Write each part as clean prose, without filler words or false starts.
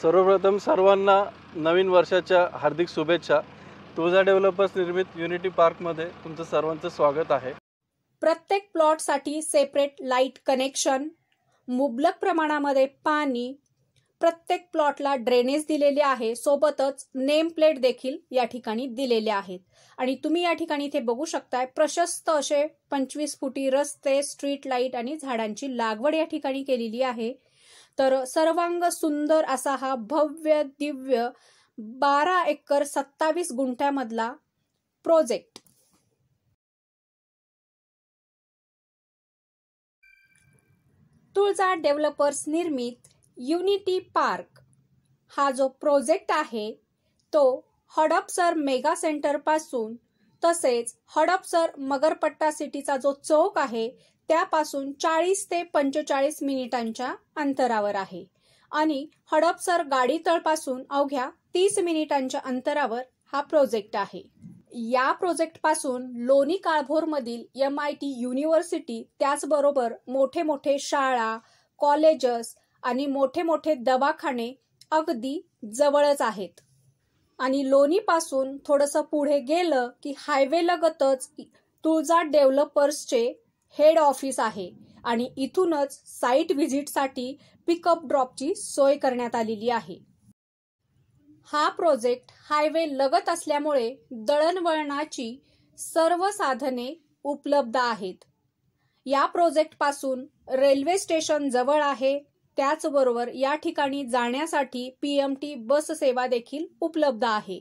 सर्वप्रथम सर्वांना नवीन वर्षाच्या हार्दिक शुभेच्छा। तुळजा डेव्हलपर्स निर्मित युनिटी पार्कमध्ये तुमचं सर्वांचं स्वागत आहे। प्रत्येक प्लॉटसाठी सेपरेट लाईट कनेक्शन, मुबलक प्रमाणामध्ये पाणी, प्रत्येक प्लॉटला ड्रेनेज दिलेले आहे, सोबतच नेम प्लेट देखील या ठिकाणी दिलेले आहेत। आणि तुम्ही या ठिकाणी इथे बघू शकताय प्रशस्त असे 25 फुटी रस्ते, स्ट्रीट लाईट आणि झाडांची लागवड या ठिकाणी केलेली आहे। तर सर्वांग सुंदर असा हा भव्य Divya 12 acre 27 गुंठ्यामधला project. Tulja developers निर्मित युनिटी पार्क हा जो प्रोजेक्ट आहे तो हडपसर मेगा सेंटर पासून तसेच हडपसर मगरपट्टा सिटीचा जो चौक आहे त्यापासून 40 ते 45 मिनिटांच्या अंतरावर आहे आणि हडपसर गाडीतळ पासून अवघ्या 30 मिनिटांच्या अंतरावर हा प्रोजेक्ट आहे। या प्रोजेक्ट पासून लोणी काळभोर मधील MIT युनिव्हर्सिटी, त्याचबरोबर मोठे मोठे शाळा, कॉलेजेस आणि मोठे मोठे दवाखाने अगदी जवळच आहेत। आणि लोणी पासून थोडंसं पुढे गेलं की हायवे लगतच तुळजा डेव्हलपर्सचे हेड ऑफिस आहे आणि इथूनच साइट व्हिजिटसाठी पिकअप ड्रॉपची सोय करण्यात आलेली आहे। हा प्रोजेक्ट हायवे लगत असल्यामुळे दळणवळणाची सर्व साधने उपलब्ध आहेत। या प्रोजेक्ट पासून रेल्वे स्टेशन जवळ आहे, त्याचबरोबर या ठिकाणी जाण्यासाठी PMT बस सेवा देखील उपलब्ध आहे।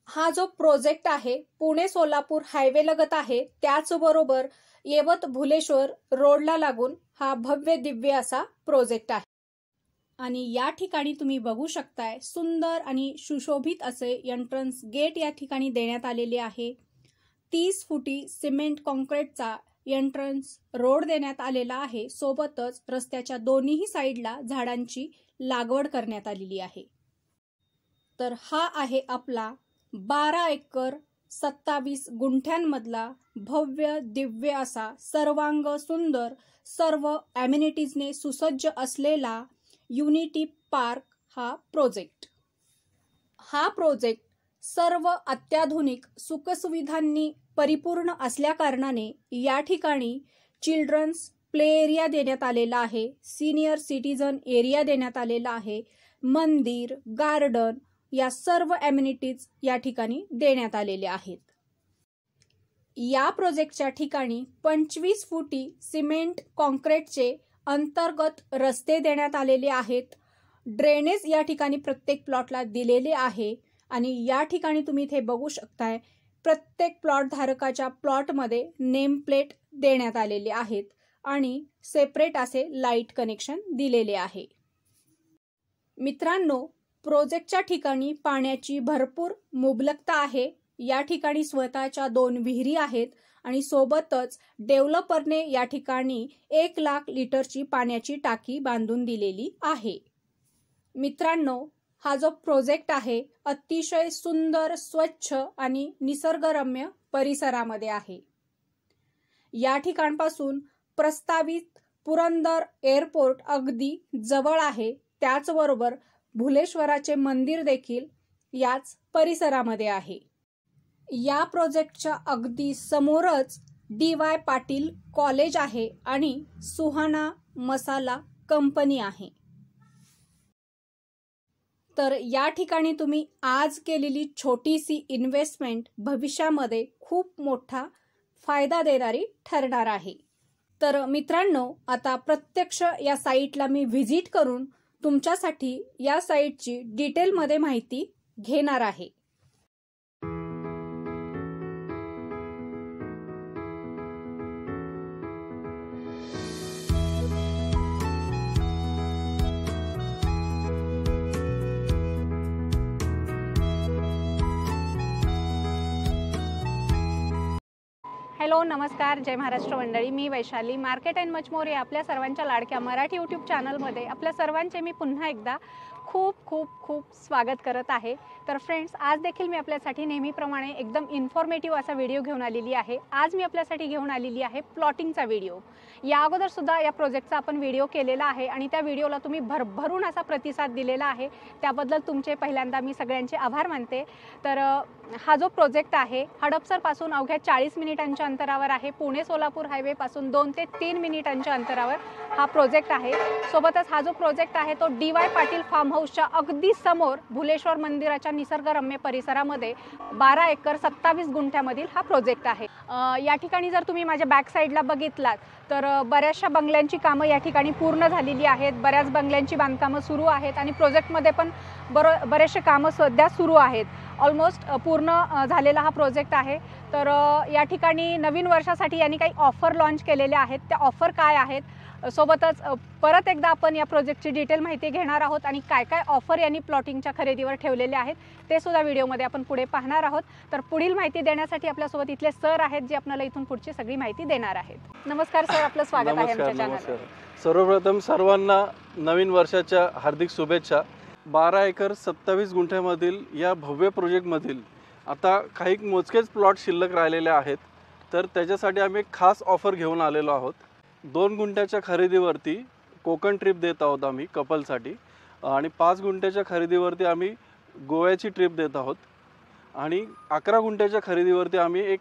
हा जो प्रोजेक्ट आहे पुणे सोलापूर हायवे लगत आहे, त्याचबरोबर येवत भुलेश्वर रोडला लागून हा भव्य दिव्य असा प्रोजेक्ट आहे। आणि या ठिकाणी तुम्ही बघू शकताय सुंदर आणि सुशोभित असे एंट्रन्स गेट या ठिकाणी देण्यात आलेले आहे। 30 फुटी सिमेंट कॉन्क्रीटचा एंट्रन्स रोड देण्यात आलेला आहे, सोबतच रस्त्याच्या दोन्ही साइडला झाडांची लागवड करण्यात आलेली आहे। तर हा आहे आपला 12 एकर 27 गुंठ्यांमधला भव्य दिव्य असा सर्वांग सुंदर सर्व ॲम्युनिटीजने सुसज्ज असलेला युनिटी पार्क हा प्रोजेक्ट। हा प्रोजेक्ट सर्व अत्याधुनिक सुखसुविधांनी परिपूर्ण असल्या कारणाने या ठिकाणी चिल्ड्रन्स प्ले एरिया देण्यात आलेला आहे, सीनियर सिटीजन एरिया देण्यात आलेला आहे, मंदिर, गार्डन या सर्व ॲम्युनिटीज या ठिकाणी देण्यात आलेले आहेत। या प्रोजेक्टच्या ठिकाणी 25 फुटी सिमेंट कॉन्क्रीटचे अंतर्गत रस्ते देण्यात आलेले आहेत। ड्रेनेज या ठिकाणी प्रत्येक प्लॉटला दिलेले आहे आणि या ठिकाणी तुम्ही इथे बघू शकताय प्रत्येक प्लॉट धारकाच्या प्लॉटमध्ये नेम प्लेट देण्यात आलेले आहेत आणि सेपरेट असे लाईट कनेक्शन दिलेले आहे। मित्रांनो, प्रोजेक्टच्या ठिकाणी पाण्याची भरपूर मुबलकता आहे। या ठिकाणी स्वतःच्या 2 विहिरी आहेत आणि सोबतच डेव्हलपरने या ठिकाणी 1 लाख लिटरची पाण्याची टाकी बांधून दिलेली आहे। मित्रांनो, हा जो प्रोजेक्ट आहे अतिशय सुंदर, स्वच्छ आणि निसर्गरम्य परिसरामध्ये आहे। या ठिकाणापासून प्रस्तावित पुरंदर एअरपोर्ट अगदी जवळ आहे, त्याचबरोबर भुलेश्वराचे मंदिर देखील याच परिसरामध्ये आहे। या प्रोजेक्टच्या अगदी समोरच DY पाटील कॉलेज आहे आणि सुहाना मसाला कंपनी आहे। तर या ठिकाणी तुम्ही आज केलेली छोटीशी इन्व्हेस्टमेंट भविष्यामध्ये खूप मोठा फायदा देणारी ठरणार आहे। तर मित्रांनो, आता प्रत्यक्ष या साईटला मी व्हिजिट करून तुमच्यासाठी या साईटची डिटेलमध्ये माहिती घेणार आहे। हॅलो नमस्कार जय महाराष्ट्र मंडळी, मी Vaishali market and much more या आपल्या सर्वांच्या लाडक्या मराठी यूट्यूब चॅनलमध्ये आपल्या सर्वांचे मी पुन्हा एकदा खूप खूप खूप स्वागत करत आहे। तर फ्रेंड्स, आज देखील मी आपल्यासाठी नेहमीप्रमाणे एकदम इन्फॉर्मेटिव्ह असा व्हिडिओ घेऊन आलेली आहे। आज मी आपल्यासाठी घेऊन आलेली आहे प्लॉटिंगचा व्हिडिओ। या अगोदर सुद्धा या प्रोजेक्टचा आपण व्हिडिओ केलेला आहे आणि त्या व्हिडिओला तुम्ही भरभरून असा प्रतिसाद दिलेला आहे, त्याबद्दल तुमचे पहिल्यांदा मी सगळ्यांचे आभार मानते। तर हा जो प्रोजेक्ट आहे हडपसरपासून अवघ्या 40 मिनिटांच्या अंतरावर आहे। पुणे सोलापूर हायवेपासून 2 ते 3 मिनिटांच्या अंतरावर हा प्रोजेक्ट आहे। सोबतच हा जो प्रोजेक्ट आहे तो DY पाटील फार्म हाऊसच्या अगदी समोर भुलेश्वर मंदिराच्या निसर्गरम्य परिसरामध्ये 12 एकर 27 गुंठ्यामधील हा प्रोजेक्ट आहे। या ठिकाणी जर तुम्ही माझ्या बॅक साईडला बघितलात तर बऱ्याचशा बंगल्यांची कामं या ठिकाणी पूर्ण झालेली आहेत। बऱ्याच बंगल्यांची बांधकामं सुरू आहेत आणि प्रोजेक्टमध्ये पण बरेचसे कामं सध्या सुरू आहेत। ऑलमोस्ट पूर्ण झालेला हा प्रोजेक्ट आहे। तर या ठिकाणी नवीन वर्षासाठी यांनी काही ऑफर लॉन्च केलेल्या आहेत। त्या ऑफर काय आहेत, सोबतच परत एकदा आपण या प्रोजेक्टची डिटेल माहिती घेणार आहोत आणि काय काय ऑफर यांनी प्लॉटिंगच्या खरेदीवर ठेवलेले आहेत ते सुद्धा व्हिडिओमध्ये आपण पुढे पाहणार आहोत। तर पुढील माहिती देण्यासाठी आपल्यासोबत इथले सर आहेत, जे आपल्याला इथून पुढची सगळी माहिती देणार आहेत। नमस्कार सर, आपलं स्वागत आहे आमच्या चॅनलवर। सर्वप्रथम सर्वांना नवीन वर्षाच्या हार्दिक शुभेच्छा। 12 एकर 27 गुंठ्यामधील या भव्य प्रोजेक्टमधील आता काही मोजकेच प्लॉट शिल्लक राहिलेले आहेत। तर त्याच्यासाठी आम्ही एक खास ऑफर घेऊन आलेलो आहोत। 2 गुंठ्याच्या खरेदीवरती कोकण ट्रिप देत आहोत आम्ही कपलसाठी, आणि 5 गुंठ्याच्या खरेदीवरती आम्ही गोव्याची ट्रिप देत आहोत, आणि 11 गुंठ्याच्या खरेदीवरती आम्ही एक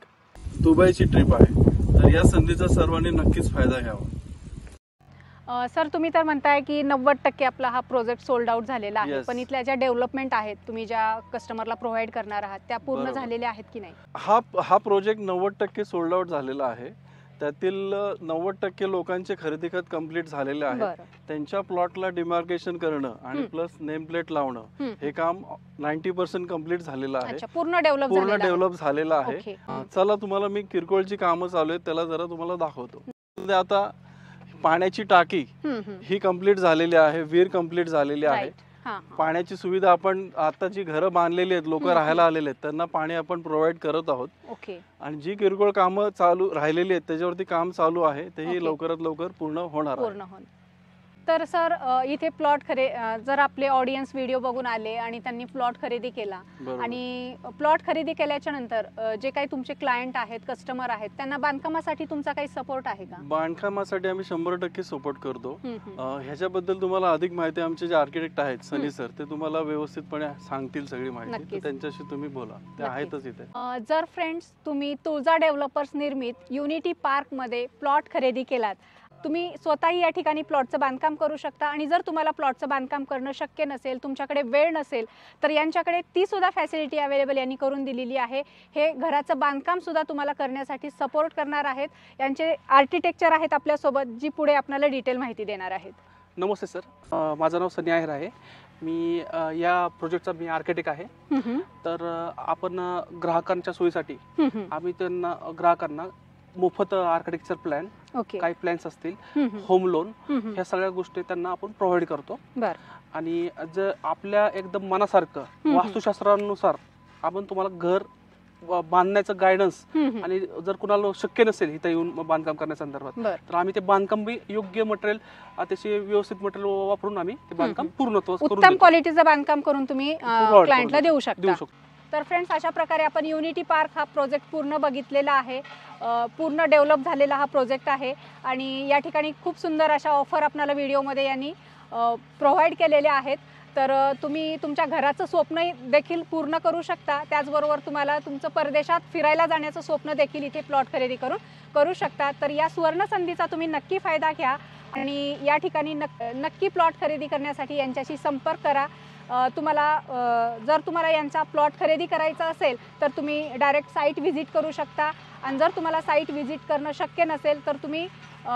दुबईची ट्रिप आहे। तर या संधीचा सर्वांनी नक्कीच फायदा घ्यावा। सर, तुम्ही तर म्हणताय की 90% आपला हा प्रोजेक्ट सोल्ड आउट झालेला आहे, पण इथल्या ज्या डेव्हलपमेंट आहेत, तुम्ही ज्या कस्टमरला प्रोव्हाइड करणार आहात, त्या पूर्ण झालेल्या आहेत की नाही? हा प्रोजेक्ट 90% सोल्ड आउट झालेला आहे। त्यातील 90% लोकांचे खरेदी खत कंप्लीट झालेले आहे। त्यांच्या प्लॉटला डिमार्केशन करणं आणि प्लस नेम प्लेट लावणं हे काम 90% कंप्लीट झालेलं आहे। पूर्ण डेव्हलप झालेलं आहे। चला, तुम्हाला मी किरकोळची कामं चालू आहेत त्याला जरा तुम्हाला दाखवतो। आता पाण्याची टाकी ही कंप्लीट झालेली आहे, विहीर कंप्लीट झालेली आहे। पाण्याची सुविधा आपण आता जी घरं बांधलेली आहेत, लोक राहायला आलेले आहेत, त्यांना पाणी आपण प्रोव्हाइड करत आहोत। आणि जी किरकोळ कामं चालू राहिलेली आहेत त्याच्यावरती काम चालू आहे, तेही लवकरात लवकर पूर्ण होणार आहे। तर सर, इथे प्लॉट जर आपले ऑडियन्स व्हिडिओ बघून आले आणि त्यांनी प्लॉट खरेदी केला, आणि प्लॉट खरेदी केल्याच्या नंतर जे काही तुमचे क्लायंट आहेत, कस्टमर आहेत, त्यांना बांधकामासाठी तुमचा काही सपोर्ट आहे का? बांधकामासाठी आम्ही 100% सपोर्ट करतो। ह्याच्याबद्दल तुम्हाला अधिक माहिती आमचे जे आर्किटेक्ट आहेत सनी सर, ते तुम्हाला व्यवस्थितपणे सांगतील सगळी माहिती। त्यांच्याशी तुम्ही बोला, ते आहेतच इथे। जर फ्रेंड्स, तुम्ही तुळजा डेव्हलपर्स निर्मित युनिटी पार्क मध्ये प्लॉट खरेदी केलात, तुम्ही स्वतःही या ठिकाणी प्लॉटचं बांधकाम करू शकता। आणि जर तुम्हाला प्लॉटचं बांधकाम करणं शक्य नसेल, तुमच्याकडे वेळ नसेल, तर यांच्याकडे ती सुद्धा फॅसिलिटी अवेलेबल यांनी करून दिलेली आहे। हे घराचं बांधकाम सुद्धा तुम्हाला करण्यासाठी सपोर्ट करणार आहेत। यांचे आर्किटेक्चर आहेत आपल्यासोबत, जी पुढे आपल्याला डिटेल माहिती देणार आहेत। नमस्ते सर, माझं नाव सनी आहेर आहे। मी या प्रोजेक्टचा मी आर्किटेक्ट आहे। तर आपण ग्राहकांच्या सोयीसाठी आम्ही ग्राहकांना मोफत आर्किटेक्चर प्लॅन, काही प्लॅन्स असतील, होम लोन, ह्या सगळ्या गोष्टी त्यांना आपण प्रोव्हाइड करतो। आणि जर आपल्या एकदम मनासारखं वास्तुशास्त्रानुसार आपण तुम्हाला घर बांधण्याचं गायडन्स, आणि जर कुणाला शक्य नसेल इथं येऊन बांधकाम करण्याच्या संदर्भात, तर आम्ही ते बांधकाम बी योग्य मटेरियल, अतिशय व्यवस्थित मटेरियल वापरून आम्ही ते बांधकाम पूर्णत्व उत्तम क्वालिटीचं बांधकाम करून तुम्ही क्लायंटला देऊ शकता। तर फ्रेंड्स, अशा प्रकारे आपण युनिटी पार्क हा प्रोजेक्ट पूर्ण बघितलेला आहे। पूर्ण डेव्हलप झालेला हा प्रोजेक्ट आहे, आणि या ठिकाणी खूप सुंदर अशा ऑफर आपल्याला व्हिडिओमध्ये यांनी प्रोव्हाइड केलेल्या आहेत। तर तुम्ही तुमच्या घराचं स्वप्न देखील पूर्ण करू शकता, त्याचबरोबर तुम्हाला तुमचं परदेशात फिरायला जाण्याचं स्वप्न देखील इथे प्लॉट खरेदी करू शकता। तर या सुवर्ण संधीचा तुम्ही नक्की फायदा घ्या आणि या ठिकाणी नक्की प्लॉट खरेदी करण्यासाठी यांच्याशी संपर्क करा। जर तुम्हाला यांचा प्लॉट खरेदी करायचा असेल तर तुम्ही डायरेक्ट साईट व्हिजिट करू शकता, आणि जर तुम्हाला साईट व्हिजिट करणं शक्य नसेल तर तुम्ही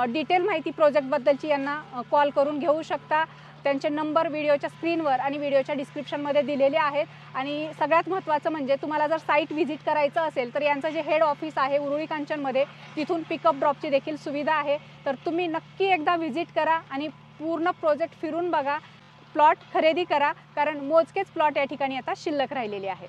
डिटेल माहिती प्रोजेक्टबद्दलची यांना कॉल करून घेऊ शकता। त्यांचे नंबर व्हिडिओच्या स्क्रीनवर आणि व्हिडिओच्या डिस्क्रिप्शनमध्ये दिलेले आहेत। आणि सगळ्यात महत्त्वाचं म्हणजे तुम्हाला जर साईट व्हिजिट करायचं असेल तर यांचं जे हेड ऑफिस आहे उरुळी कांचनमध्ये, तिथून पिकअप ड्रॉपची देखील सुविधा आहे। तर तुम्ही नक्की एकदा व्हिजिट करा आणि पूर्ण प्रोजेक्ट फिरून बघा, प्लॉट खरेदी करा, कारण मोजकेच प्लॉट या ठिकाणी आता शिल्लक राहिलेले आहेत।